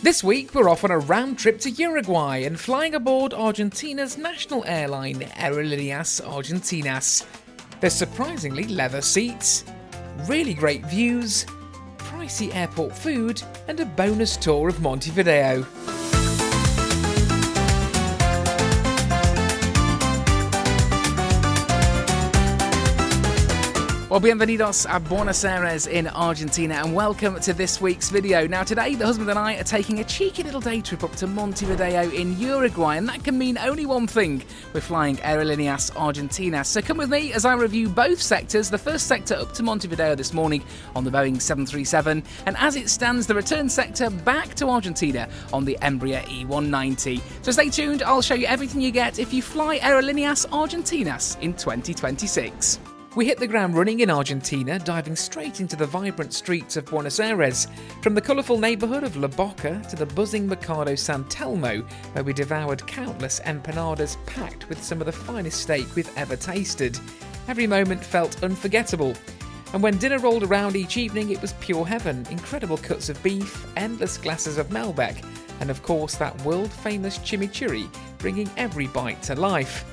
This week, we're off on a round trip to Uruguay and flying aboard Argentina's national airline, Aerolineas Argentinas. There's surprisingly leather seats, really great views, pricey airport food, and a bonus tour of Montevideo. Well, bienvenidos a Buenos Aires in Argentina and welcome to this week's video. Now today, the husband and I are taking a cheeky little day trip up to Montevideo in Uruguay, and that can mean only one thing. We're flying Aerolineas Argentinas. So come with me as I review both sectors. The first sector up to Montevideo this morning on the Boeing 737, and as it stands, the return sector back to Argentina on the Embraer E190. So stay tuned, I'll show you everything you get if you fly Aerolineas Argentinas in 2026. We hit the ground running in Argentina, diving straight into the vibrant streets of Buenos Aires, from the colourful neighbourhood of La Boca to the buzzing Mercado San Telmo, where we devoured countless empanadas packed with some of the finest steak we've ever tasted. Every moment felt unforgettable. And when dinner rolled around each evening, it was pure heaven. Incredible cuts of beef, endless glasses of Malbec, and of course that world-famous chimichurri, bringing every bite to life.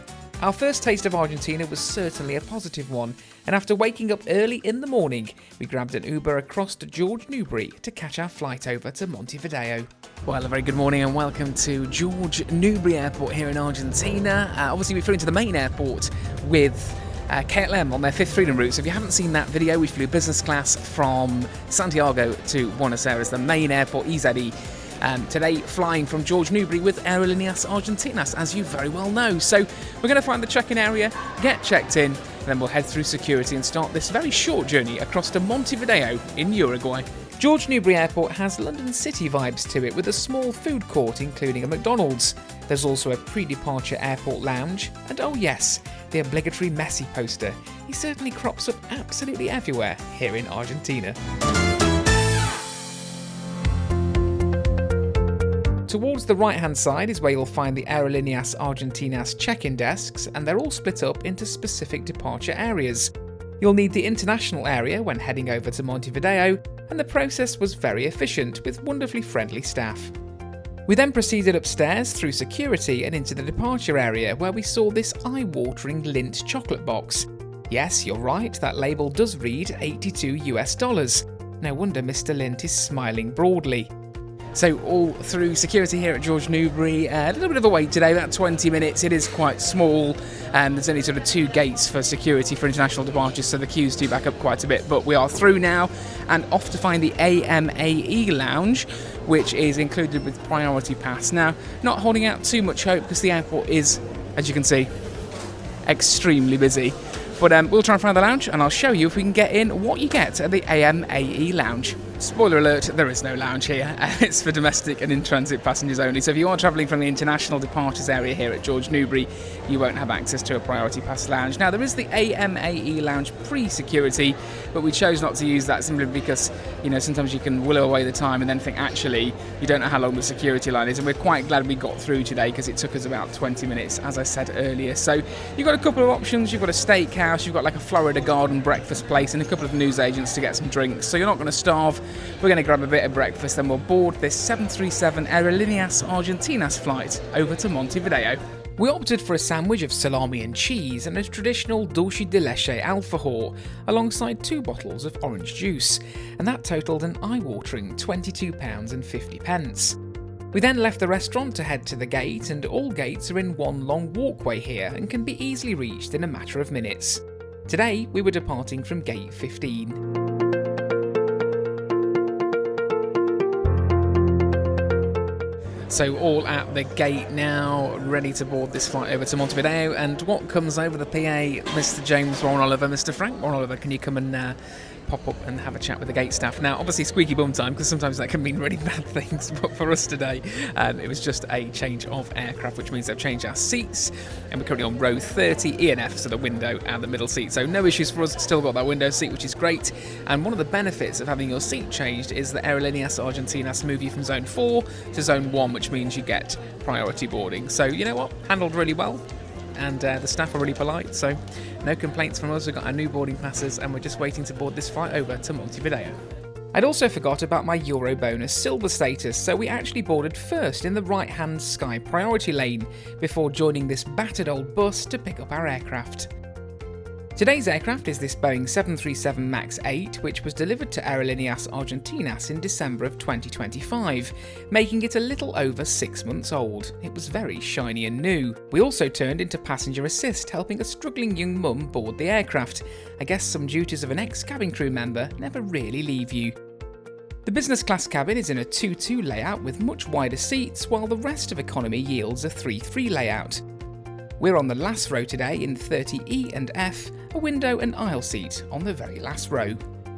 Our first taste of Argentina was certainly a positive one, and after waking up early in the morning, we grabbed an Uber across to Jorge Newbery to catch our flight over to Montevideo. Well, a very good morning and welcome to Jorge Newbery Airport here in Argentina. Obviously, we flew into the main airport with KLM on their fifth freedom route. So if you haven't seen that video, we flew business class from Santiago to Buenos Aires, the main airport, EZE. Today, flying from Jorge Newbery with Aerolineas Argentinas, as you very well know. So we're going to find the check-in area, get checked in, and then we'll head through security and start this very short journey across to Montevideo in Uruguay. Jorge Newbery Airport has London City vibes to it, with a small food court including a McDonald's. There's also a pre-departure airport lounge, and oh yes, the obligatory Messi poster. He certainly crops up absolutely everywhere here in Argentina. Towards the right-hand side is where you'll find the Aerolineas Argentinas check-in desks, and they're all split up into specific departure areas. You'll need the international area when heading over to Montevideo, and the process was very efficient with wonderfully friendly staff. We then proceeded upstairs through security and into the departure area, where we saw this eye-watering Lindt chocolate box. Yes, you're right, that label does read $82 US. No wonder Mr. Lindt is smiling broadly. So all through security here at Jorge Newbery, a little bit of a wait today, about 20 minutes. It is quite small, and there's only sort of 2 gates for security for international departures, so the queues do back up quite a bit. But we are through now and off to find the AMAE lounge, which is included with priority pass. Now, not holding out too much hope because the airport is, as you can see, extremely busy. But we'll try and find the lounge, and I'll show you if we can get in what you get at the AMAE lounge. Spoiler alert, there is no lounge here. It's for domestic and in-transit passengers only. So if you are travelling from the international departures area here at Jorge Newbery, you won't have access to a priority pass lounge. Now, there is the AMAE lounge pre-security, but we chose not to use that simply because, sometimes you can willow away the time and then think, actually, you don't know how long the security line is. And we're quite glad we got through today because it took us about 20 minutes, as I said earlier. So you've got a couple of options. You've got a steakhouse, you've got like a Florida Garden breakfast place, and a couple of newsagents to get some drinks. So you're not going to starve. We're going to grab a bit of breakfast, then we'll board this 737 Aerolineas Argentinas flight over to Montevideo. We opted for a sandwich of salami and cheese and a traditional dulce de leche alfajor, alongside 2 bottles of orange juice, and that totalled an eye-watering £22.50. We then left the restaurant to head to the gate, and all gates are in one long walkway here and can be easily reached in a matter of minutes. Today, we were departing from gate 15. So all at the gate now, ready to board this flight over to Montevideo. And what comes over the PA, Mr. James Warren Oliver, Mr. Frank Warren Oliver, can you come and pop up and have a chat with the gate staff? Now, obviously squeaky bum time, because sometimes that can mean really bad things, but for us today, it was just a change of aircraft, which means they've changed our seats, and we're currently on row 30, E and F, so the window and the middle seat. So no issues for us, still got that window seat, which is great. And one of the benefits of having your seat changed is that Aerolineas Argentinas move you from zone 4 to zone 1, which means you get priority boarding. So you know what, handled really well. And the staff are really polite, so no complaints from us. We've got our new boarding passes and we're just waiting to board this flight over to Montevideo. I'd also forgot about my Euro bonus silver status, so we actually boarded first in the right-hand sky priority lane before joining this battered old bus to pick up our aircraft. Today's aircraft is this Boeing 737 MAX 8, which was delivered to Aerolineas Argentinas in December of 2025, making it a little over 6 months old. It was very shiny and new. We also turned into passenger assist, helping a struggling young mum board the aircraft. I guess some duties of an ex-cabin crew member never really leave you. The business class cabin is in a 2-2 layout with much wider seats, while the rest of economy yields a 3-3 layout. We're on the last row today in 30E and F, a window and aisle seat on the very last row.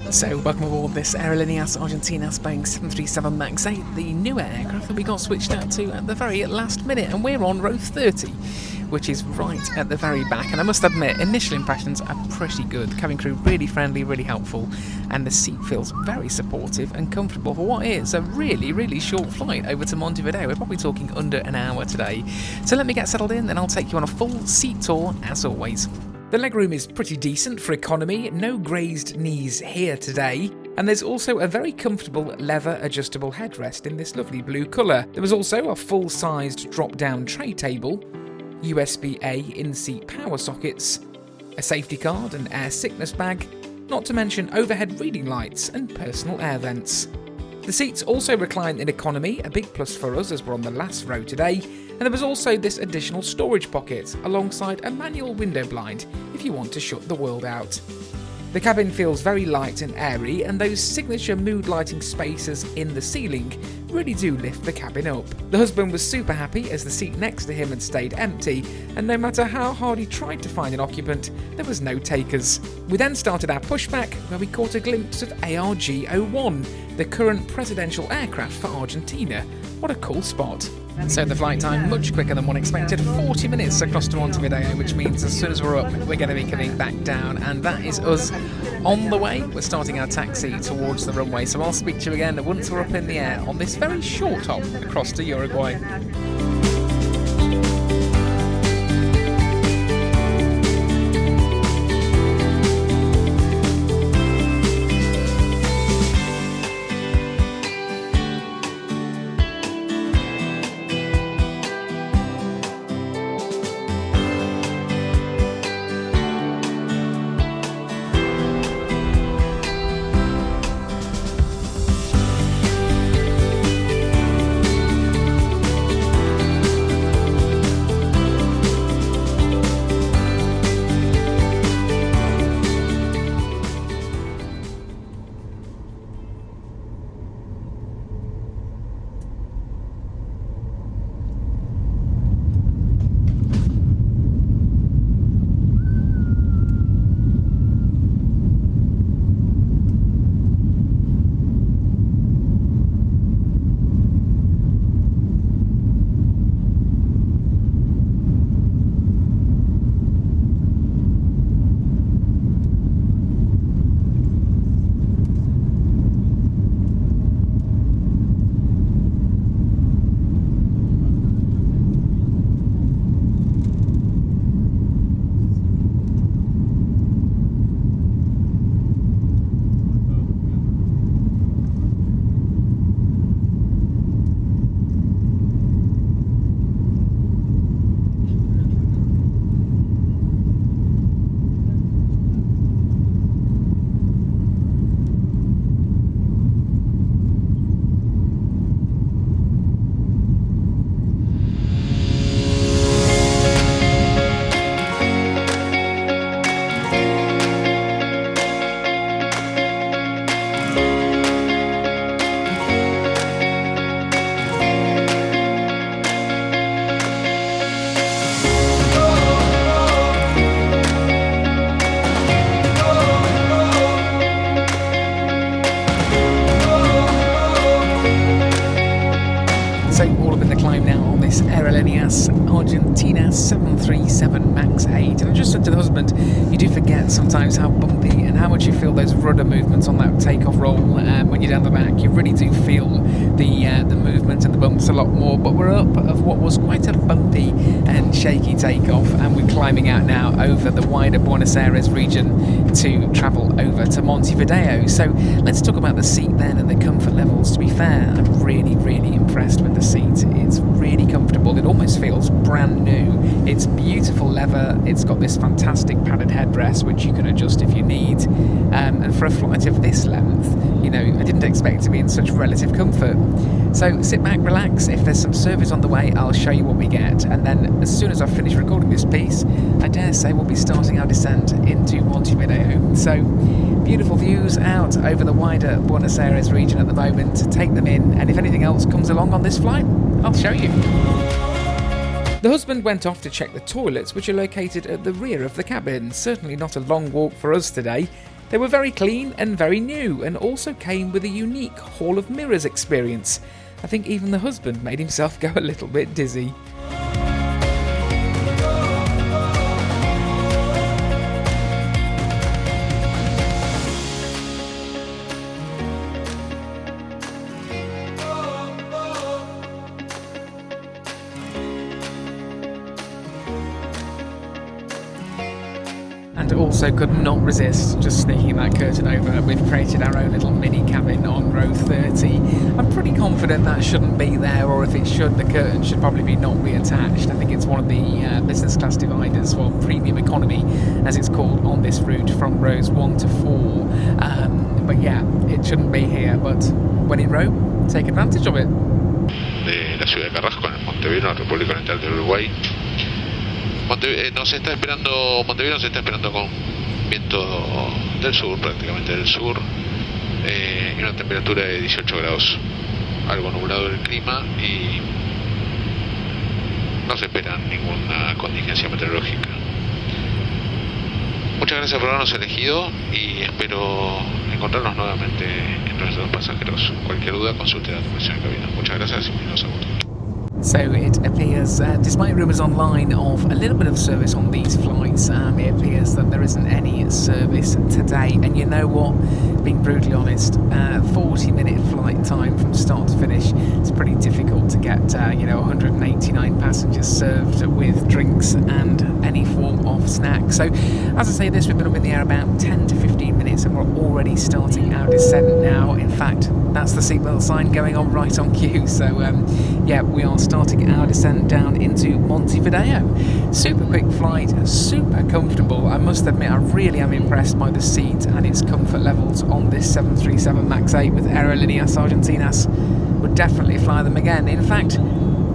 So welcome aboard this Aerolineas Argentinas Boeing 737 MAX 8, the newer aircraft that we got switched out to at the very last minute, and we're on row 30, which is right at the very back. And I must admit, initial impressions are pretty good. The cabin crew really friendly, really helpful, and the seat feels very supportive and comfortable for what is a really short flight over to Montevideo. We're probably talking under an hour today. So let me get settled in, then I'll take you on a full seat tour as always. The legroom is pretty decent for economy, no grazed knees here today, and there's also a very comfortable leather adjustable headrest in this lovely blue colour. There was also a full-sized drop-down tray table, USB-A in-seat power sockets, a safety card, an air sickness bag, not to mention overhead reading lights and personal air vents. The seats also recline in economy, a big plus for us as we're on the last row today, and there was also this additional storage pocket alongside a manual window blind if you want to shut the world out. The cabin feels very light and airy, and those signature mood lighting spacers in the ceiling really do lift the cabin up. The husband was super happy as the seat next to him had stayed empty, and no matter how hard he tried to find an occupant, there was no takers. We then started our pushback, where we caught a glimpse of ARG-01, the current presidential aircraft for Argentina. What a cool spot. So the flight time much quicker than one expected, 40 minutes across to Montevideo, which means as soon as we're up, we're going to be coming back down, and that is us on the way. We're starting our taxi towards the runway, so I'll speak to you again once we're up in the air on this very short hop across to Uruguay. Aerolineas Argentinas 737 MAX 8. And I just said to the husband, you do forget sometimes how bumpy and and how much you feel those rudder movements on that takeoff roll when you're down the back. You really do feel the movement and the bumps a lot more. But we're up of what was quite a bumpy and shaky takeoff, and we're climbing out now over the wider Buenos Aires region to travel over to Montevideo. So let's talk about the seat then and the comfort levels. To be fair, I'm really, really impressed with the seat. It's really comfortable. It almost feels brand new. It's beautiful leather. It's got this fantastic padded headrest which you can adjust if you need. And for a flight of this length, you know, I didn't expect to be in such relative comfort. So sit back, relax. If there's some service on the way, I'll show you what we get. And then as soon as I finish recording this piece, I dare say we'll be starting our descent into Montevideo. So beautiful views out over the wider Buenos Aires region at the moment. Take them in, and if anything else comes along on this flight, I'll show you. The husband went off to check the toilets, which are located at the rear of the cabin. Certainly not a long walk for us today. They were very clean and very new, and also came with a unique Hall of Mirrors experience. I think even the husband made himself go a little bit dizzy. And also could not resist just sneaking that curtain over. We've created our own little mini cabin on row 30. I'm pretty confident that shouldn't be there, or if it should, the curtain should probably not be attached. I think it's one of the business class dividers, or premium economy as it's called on this route, from rows 1 to 4. But yeah, it shouldn't be here, but when in Rome, take advantage of it. De la ciudad de Carrasco, en Montevideo, en la República Oriental del Uruguay. Montevideo nos está esperando con viento del sur, prácticamente del sur, y una temperatura de 18 grados, algo nublado el clima, y no se espera ninguna contingencia meteorológica. Muchas gracias por habernos elegido y espero encontrarnos nuevamente en nuestros pasajeros. Cualquier duda, consulte la información en cabina. Muchas gracias y bienvenidos a bordo. So it appears, despite rumours online of a little bit of service on these flights, it appears that there isn't any service today. And you know what? Being brutally honest, 40-minute flight time from start to finish, it's pretty difficult to get, 189 passengers served with drinks and any form of snack. So, as I say this, we've been up in the air about 10 to 15 minutes and we're already starting our descent now. In fact, that's the seatbelt sign going on right on cue. So, we are starting our descent down into Montevideo. Super quick flight, super comfortable. I must admit, I really am impressed by the seat and its comfort levels on this 737 MAX 8 with Aerolineas Argentinas. Would definitely fly them again. In fact,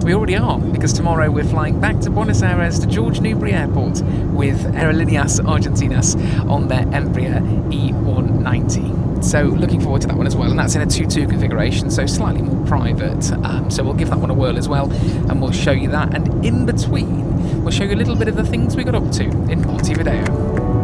we already are, because tomorrow we're flying back to Buenos Aires to Jorge Newbery Airport with Aerolineas Argentinas on their Embraer E190. So looking forward to that one as well, and that's in a 2-2 configuration, so slightly more private. So we'll give that one a whirl as well, and we'll show you that. And in between, we'll show you a little bit of the things we got up to in Montevideo.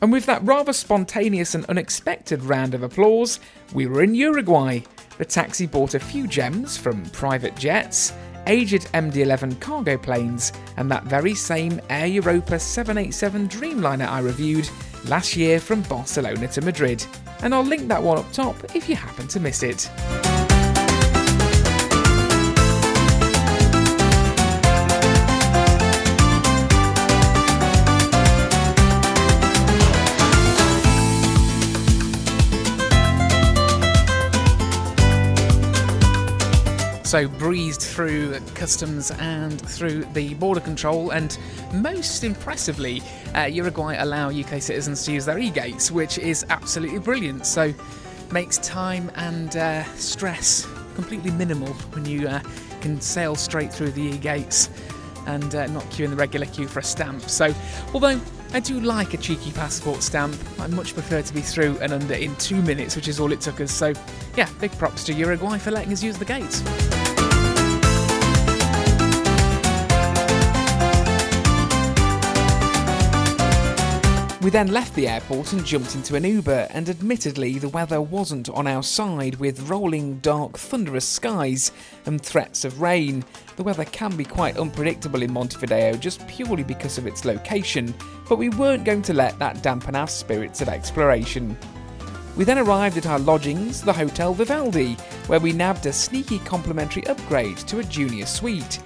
And with that rather spontaneous and unexpected round of applause, we were in Uruguay. The taxi bought a few gems from private jets, aged MD-11 cargo planes, and that very same Air Europa 787 Dreamliner I reviewed last year from Barcelona to Madrid. And I'll link that one up top if you happen to miss it. So breezed through customs and through the border control, and most impressively, Uruguay allow UK citizens to use their e-gates, which is absolutely brilliant. So makes time and stress completely minimal when you can sail straight through the e-gates and not queue in the regular queue for a stamp. So although I do like a cheeky passport stamp, I much prefer to be through and under in 2 minutes, which is all it took us. So yeah, big props to Uruguay for letting us use the gates. We then left the airport and jumped into an Uber, and admittedly the weather wasn't on our side, with rolling, dark, thunderous skies and threats of rain. The weather can be quite unpredictable in Montevideo just purely because of its location, but we weren't going to let that dampen our spirits of exploration. We then arrived at our lodgings, the Hotel Vivaldi, where we nabbed a sneaky complimentary upgrade to a junior suite.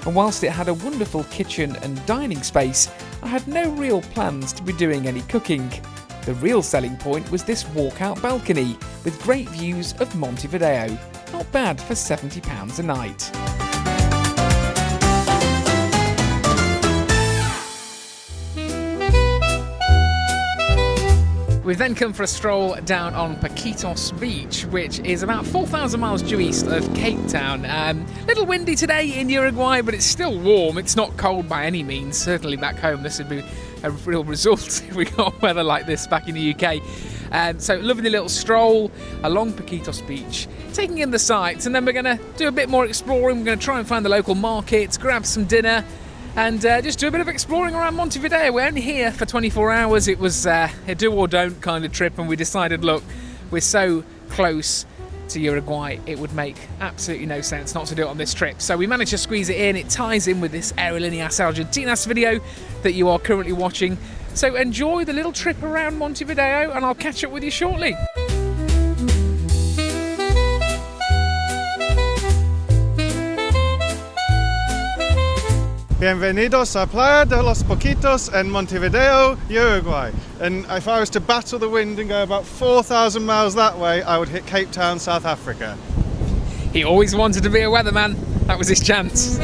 And whilst it had a wonderful kitchen and dining space, I had no real plans to be doing any cooking. The real selling point was this walkout balcony with great views of Montevideo. Not bad for £70 a night. We've then come for a stroll down on Paquitos Beach, which is about 4,000 miles due east of Cape Town. Little windy today in Uruguay, but it's still warm. It's not cold by any means. Certainly back home, this would be a real result if we got weather like this back in the UK. So lovely little stroll along Paquitos Beach, taking in the sights, and then we're going to do a bit more exploring. We're going to try and find the local markets, grab some dinner, and just do a bit of exploring around Montevideo. We're only here for 24 hours. It was a do or don't kind of trip, and we decided, look, we're so close to Uruguay, it would make absolutely no sense not to do it on this trip. So we managed to squeeze it in. It ties in with this Aerolineas Argentinas video that you are currently watching. So enjoy the little trip around Montevideo, and I'll catch up with you shortly. Bienvenidos a Playa de los Paquitos en Montevideo, Uruguay. And if I was to battle the wind and go about 4,000 miles that way, I would hit Cape Town, South Africa. He always wanted to be a weatherman. That was his chance.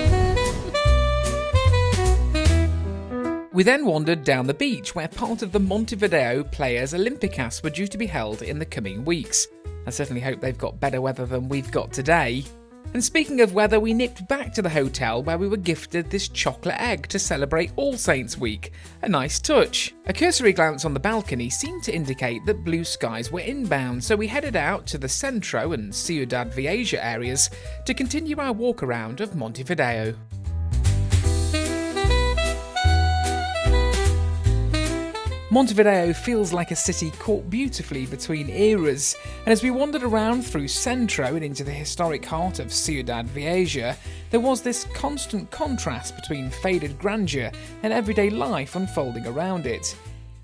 We then wandered down the beach, where part of the Montevideo Players Olympicas were due to be held in the coming weeks. I certainly hope they've got better weather than we've got today. And speaking of weather, we nipped back to the hotel where we were gifted this chocolate egg to celebrate All Saints Week. A nice touch. A cursory glance on the balcony seemed to indicate that blue skies were inbound, so we headed out to the Centro and Ciudad Vieja areas to continue our walk around of Montevideo. Montevideo feels like a city caught beautifully between eras, and as we wandered around through Centro and into the historic heart of Ciudad Vieja, there was this constant contrast between faded grandeur and everyday life unfolding around it.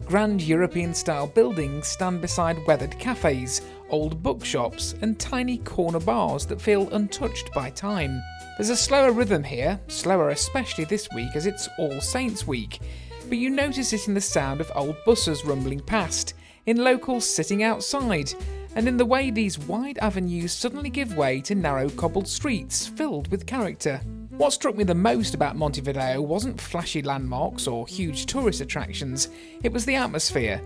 Grand European-style buildings stand beside weathered cafes, old bookshops, and tiny corner bars that feel untouched by time. There's a slower rhythm here, slower especially this week as it's All Saints Week, but you notice it in the sound of old buses rumbling past, in locals sitting outside, and in the way these wide avenues suddenly give way to narrow cobbled streets filled with character. What struck me the most about Montevideo wasn't flashy landmarks or huge tourist attractions, it was the atmosphere.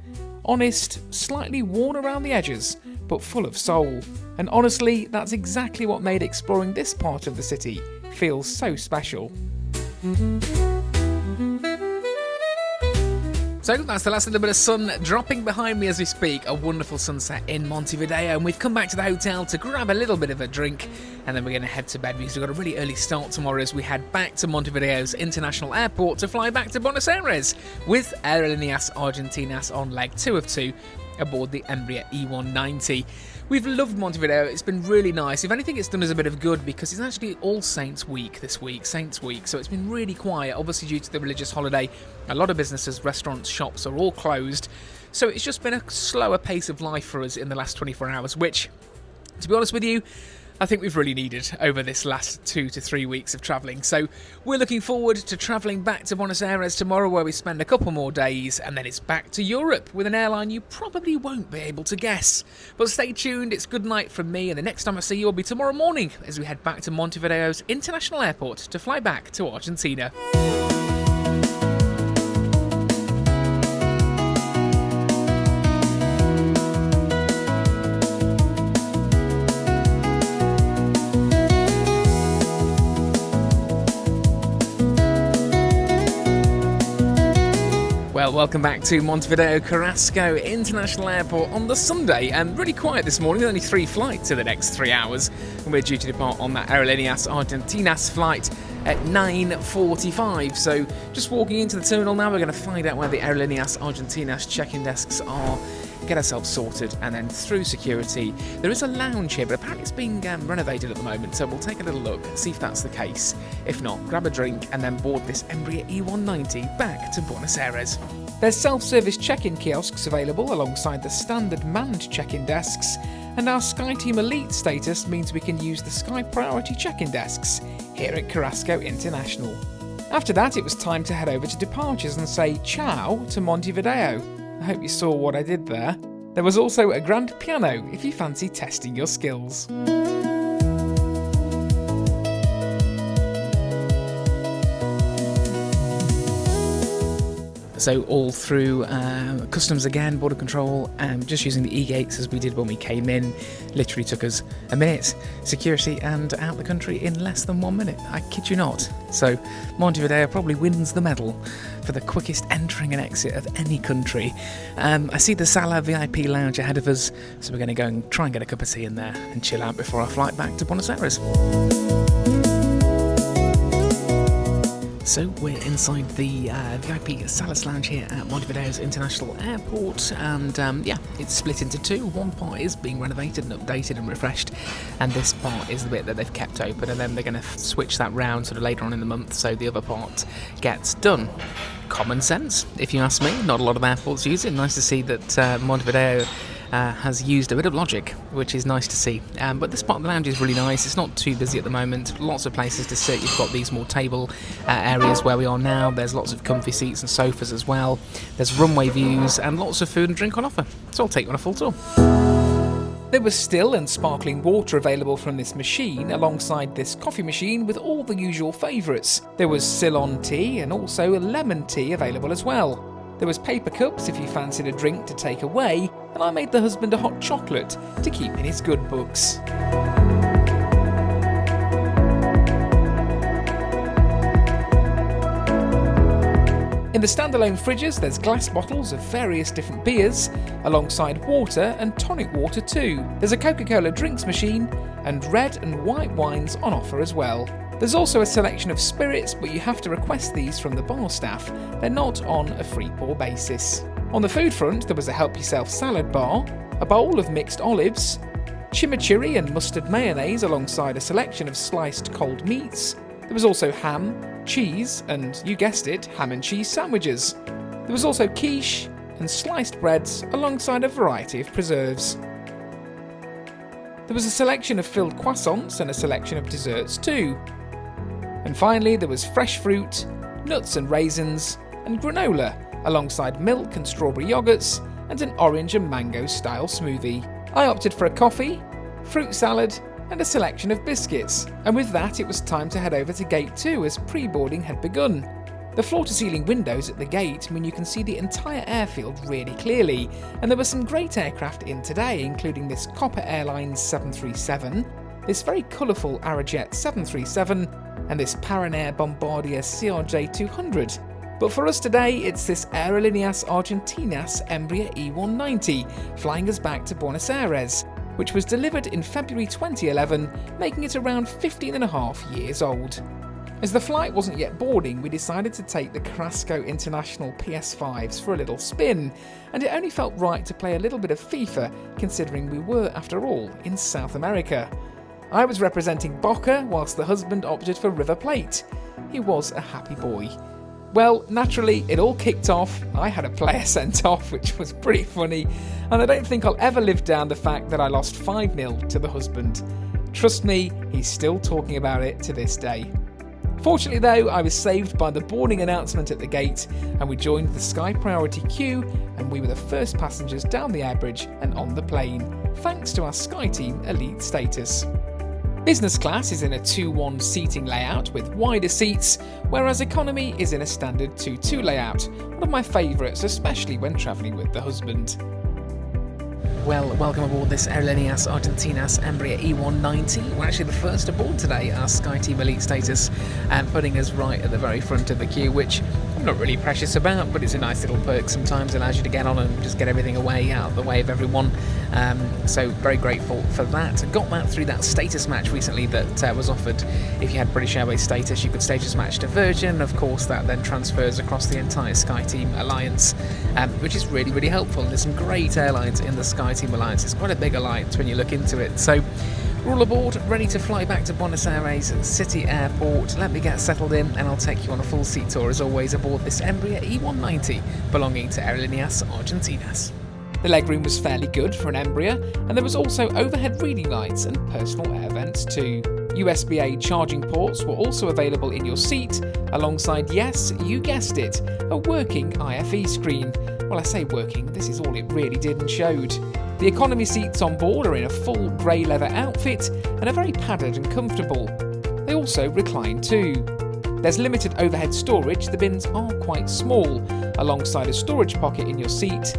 Honest, slightly worn around the edges, but full of soul. And honestly, that's exactly what made exploring this part of the city feel so special. So that's the last little bit of sun dropping behind me as we speak. A wonderful sunset in Montevideo, and we've come back to the hotel to grab a little bit of a drink, and then we're going to head to bed because we've got a really early start tomorrow as we head back to Montevideo's international airport to fly back to Buenos Aires with Aerolineas Argentinas on leg 2 of 2 aboard the Embraer E190. We've loved Montevideo, it's been really nice. If anything, it's done us a bit of good because it's actually All Saints Week this week, Saints Week, so it's been really quiet, obviously due to the religious holiday. A lot of businesses, restaurants, shops are all closed, so it's just been a slower pace of life for us in the last 24 hours, which, to be honest with you, I think we've really needed over this last 2 to 3 weeks of travelling. So we're looking forward to travelling back to Buenos Aires tomorrow, where we spend a couple more days, and then it's back to Europe with an airline you probably won't be able to guess. But stay tuned, it's good night from me, and the next time I see you will be tomorrow morning as we head back to Montevideo's international airport to fly back to Argentina. Well, welcome back to Montevideo Carrasco International Airport on the Sunday, and really quiet this morning, only 3 flights in the next 3 hours, and we're due to depart on that Aerolineas Argentinas flight at 9:45. So just walking into the terminal now, we're going to find out where the Aerolineas Argentinas check-in desks are, get ourselves sorted, and then through security. There is a lounge here, but apparently it's being renovated at the moment, so we'll take a little look, see if that's the case. If not, grab a drink and then board this Embraer E190 back to Buenos Aires. There's self-service check-in kiosks available alongside the standard manned check-in desks, and our SkyTeam Elite status means we can use the Sky Priority check-in desks here at Carrasco International. After that, it was time to head over to departures and say ciao to Montevideo. I hope you saw what I did there. There was also a grand piano if you fancy testing your skills. So all through customs again, border control, just using the e-gates as we did when we came in. Literally took us a minute. Security and out the country in less than 1 minute. I kid you not. So Montevideo probably wins the medal for the quickest entering and exit of any country. I see the Sala VIP lounge ahead of us, so we're going to go and try and get a cup of tea in there and chill out before our flight back to Buenos Aires. So we're inside the VIP Salas Lounge here at Montevideo's International Airport, and it's split into 2. One part is being renovated and updated and refreshed, and this part is the bit that they've kept open, and then they're going to switch that round sort of later on in the month, so the other part gets done. Common sense, if you ask me. Not a lot of airports use it. Nice to see that Montevideo has used a bit of logic, which is nice to see. But this part of the lounge is really nice. It's not too busy at the moment. Lots of places to sit. You've got these more table areas where we are now. There's lots of comfy seats and sofas as well. There's runway views and lots of food and drink on offer. So I'll take you on a full tour. There was still and sparkling water available from this machine alongside this coffee machine with all the usual favourites. There was Ceylon tea and also a lemon tea available as well. There was paper cups if you fancied a drink to take away, and I made the husband a hot chocolate to keep in his good books. In the standalone fridges, there's glass bottles of various different beers, alongside water and tonic water too. There's a Coca-Cola drinks machine, and red and white wines on offer as well. There's also a selection of spirits, but you have to request these from the bar staff. They're not on a free pour basis. On the food front, there was a help yourself salad bar, a bowl of mixed olives, chimichurri and mustard mayonnaise alongside a selection of sliced cold meats. There was also ham, cheese, and you guessed it, ham and cheese sandwiches. There was also quiche and sliced breads alongside a variety of preserves. There was a selection of filled croissants and a selection of desserts too. And finally, there was fresh fruit, nuts and raisins, and granola, alongside milk and strawberry yogurts, and an orange and mango style smoothie. I opted for a coffee, fruit salad, and a selection of biscuits, and with that it was time to head over to Gate 2 as pre-boarding had begun. The floor-to-ceiling windows at the gate mean you can see the entire airfield really clearly, and there were some great aircraft in today, including this Copper Airlines 737, this very colourful Arajet 737, and this Paranair Bombardier CRJ 200. But for us today, it's this Aerolineas Argentinas Embraer E190 flying us back to Buenos Aires, which was delivered in February 2011, making it around 15.5 years old. As the flight wasn't yet boarding, we decided to take the Carrasco International PS5s for a little spin, and it only felt right to play a little bit of FIFA, considering we were, after all, in South America. I was representing Boca, whilst the husband opted for River Plate. He was a happy boy. Well, naturally, it all kicked off. I had a player sent off, which was pretty funny, and I don't think I'll ever live down the fact that I lost 5-0 to the husband. Trust me, he's still talking about it to this day. Fortunately though, I was saved by the boarding announcement at the gate, and we joined the Sky Priority queue, and we were the first passengers down the airbridge and on the plane, thanks to our Sky Team Elite status. Business class is in a 2-1 seating layout with wider seats, whereas economy is in a standard 2-2 layout, one of my favourites, especially when travelling with the husband. Well, welcome aboard this Aerolineas Argentinas Embraer E190. We're actually the first aboard today, our Sky Team Elite status, and putting us right at the very front of the queue, which I'm not really precious about, but it's a nice little perk sometimes. It allows you to get on and just get everything away out of the way of everyone. So very grateful for that. I got that through that status match recently that was offered. If you had British Airways status, you could status match to Virgin. Of course, that then transfers across the entire Sky Team Alliance, which is really, really helpful. There's some great airlines in the Sky Team Alliance. It's quite a big alliance when you look into it. So we're all aboard, ready to fly back to Buenos Aires City Airport. Let me get settled in and I'll take you on a full seat tour as always aboard this Embraer E190 belonging to Aerolineas Argentinas. The legroom was fairly good for an Embraer, and there was also overhead reading lights and personal air vents too. USB-A charging ports were also available in your seat, alongside, yes, you guessed it, a working IFE screen. Well, I say working, this is all it really did and showed. The economy seats on board are in a full grey leather outfit and are very padded and comfortable. They also recline too. There's limited overhead storage, the bins are quite small, alongside a storage pocket in your seat,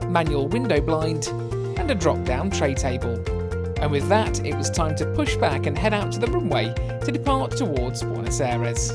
manual window blind, and a drop-down tray table. And with that, it was time to push back and head out to the runway to depart towards Buenos Aires.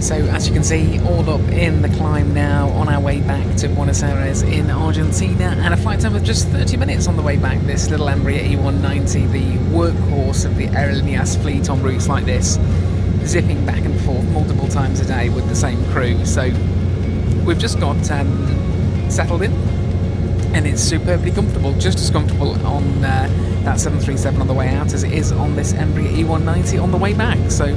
So as you can see, all up in the climb now, on our way back to Buenos Aires in Argentina, and a flight time of just 30 minutes on the way back. This little Embraer E190, the workhorse of the Aerolineas fleet on routes like this, zipping back and forth multiple times a day with the same crew. So we've just got settled in, and it's superbly comfortable, just as comfortable on that 737 on the way out as it is on this Embraer E190 on the way back. So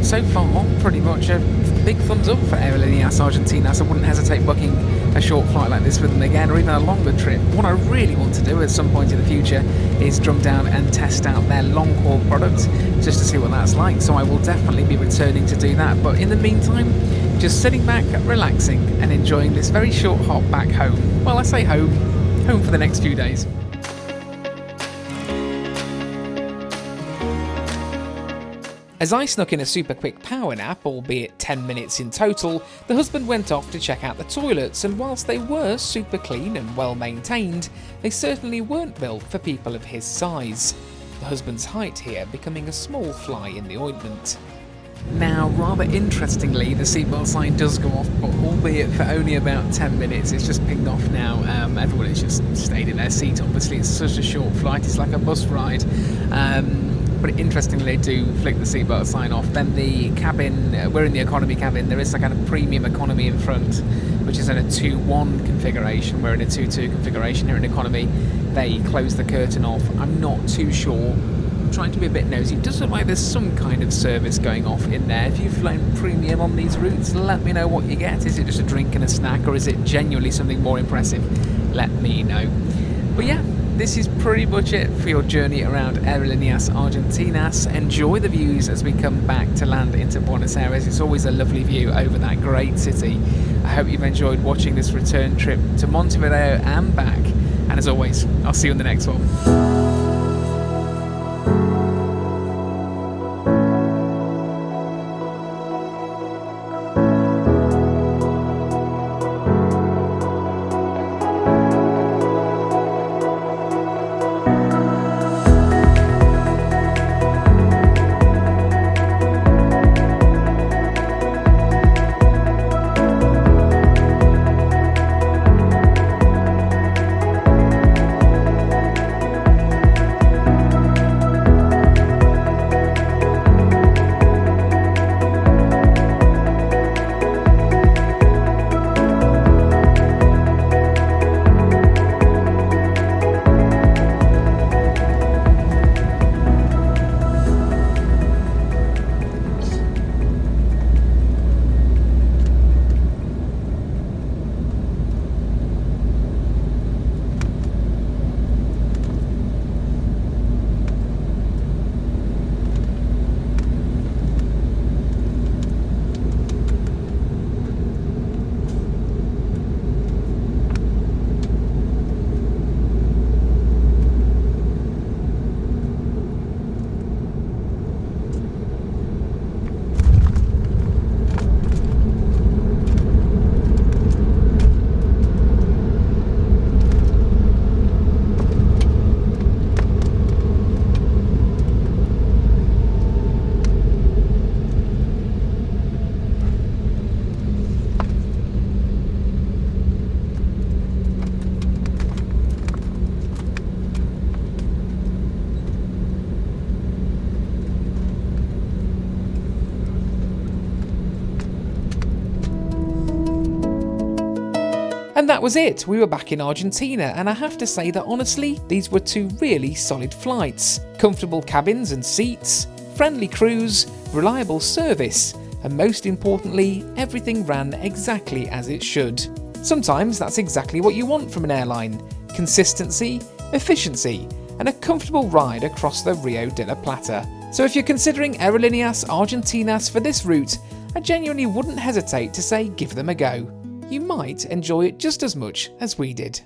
so far, pretty much a big thumbs up for Aerolineas Argentinas. I wouldn't hesitate booking a short flight like this with them again, or even a longer trip. What I really want to do at some point in the future is drum down and test out their long-haul product, just to see what that's like. So I will definitely be returning to do that. But in the meantime, just sitting back, relaxing, and enjoying this very short hop back home. Well, I say home for the next few days. As I snuck in a super quick power nap, albeit 10 minutes in total, the husband went off to check out the toilets, and whilst they were super clean and well maintained, they certainly weren't built for people of his size. The husband's height here becoming a small fly in the ointment. Now, rather interestingly, the seatbelt sign does go off, but albeit for only about 10 minutes. It's just pinged off now. Everyone has just stayed in their seat. Obviously, it's such a short flight, it's like a bus ride. But interestingly, they do flick the seatbelt sign off. Then the cabin, we're in the economy cabin, there is a kind of premium economy in front, which is in a 2-1 configuration. We're in a 2-2 configuration here in economy. They close the curtain off. I'm not too sure. I'm trying to be a bit nosy. It does look like there's some kind of service going off in there. If you've flown premium on these routes, let me know what you get. Is it just a drink and a snack, or is it genuinely something more impressive? Let me know. But yeah, this is pretty much it for your journey around Aerolineas Argentinas. Enjoy the views as we come back to land into Buenos Aires. It's always a lovely view over that great city. I hope you've enjoyed watching this return trip to Montevideo and back. And as always, I'll see you in the next one. And that was it. We were back in Argentina, and I have to say that honestly, these were 2 really solid flights. Comfortable cabins and seats, friendly crews, reliable service, and most importantly, everything ran exactly as it should. Sometimes that's exactly what you want from an airline: consistency, efficiency, and a comfortable ride across the Rio de la Plata. So if you're considering Aerolineas Argentinas for this route, I genuinely wouldn't hesitate to say give them a go. You might enjoy it just as much as we did.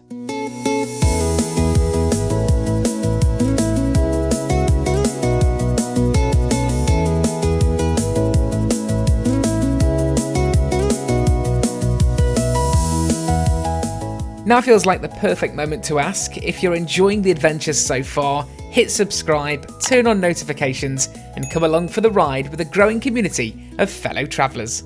Now feels like the perfect moment to ask, if you're enjoying the adventures so far, hit subscribe, turn on notifications, and come along for the ride with a growing community of fellow travellers.